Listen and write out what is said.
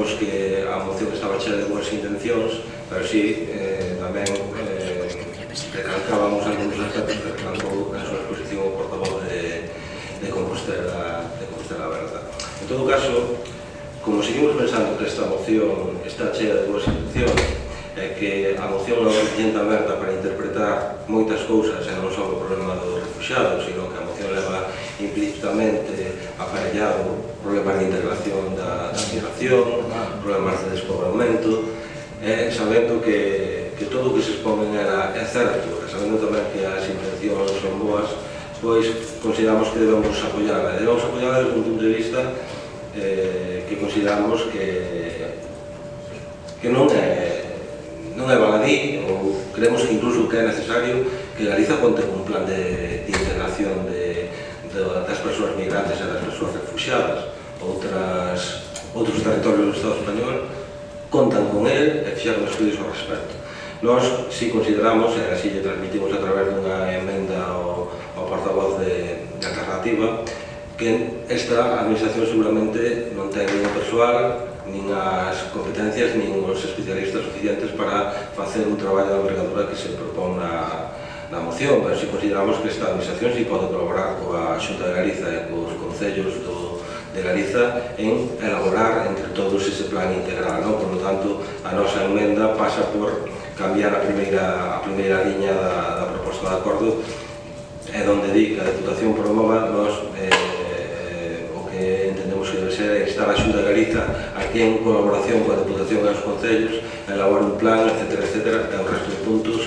vimos que a moción estaba chea de boas intencións, pero sí, tamén recalcábamos algúns aspectos que recalcou na súa exposición o portavoz de Compostela Aberta. En todo caso, como seguimos pensando que esta moción está chea de boas intencións, é que a moción non é suficiente aberta para interpretar moitas cousas e non só o problema dos refugiados, sino que a moción leva implícitamente aparellado problemas de integración da migración, problemas de despoblamento, sabendo que todo o que se expone é certo, e sabendo tamén que as intencións son boas, pois consideramos que debemos apoiarla. Debemos apoiarla desde un punto de vista que consideramos que non é baladí, ou creemos que incluso que é necesario que Galiza conte un plan de integración das persoas migrantes e das persoas refugiadas. Outros territorios do Estado español contan con el e fixaron estudios ao respecto. Nós, si consideramos, e así lle transmitimos a través dunha emenda ao portavoz de alternativa, que esta administración seguramente non ten nin o persoal, nin as competencias, nin os especialistas suficientes para facer un traballo de envergadura que se propón na moción, pero si consideramos que esta administración si pode colaborar coa Xunta de Galiza e cos concellos de Galiza en elaborar entre todos ese plan integral. Por lo tanto, a nosa emenda pasa por cambiar a primeira liña da proposta de acordo, é onde di que a Deputación promova o que entendemos que debe ser instar a Xunta de Galiza a que en colaboración coa Deputación e os concellos elabore un plan, etcétera, e o resto de puntos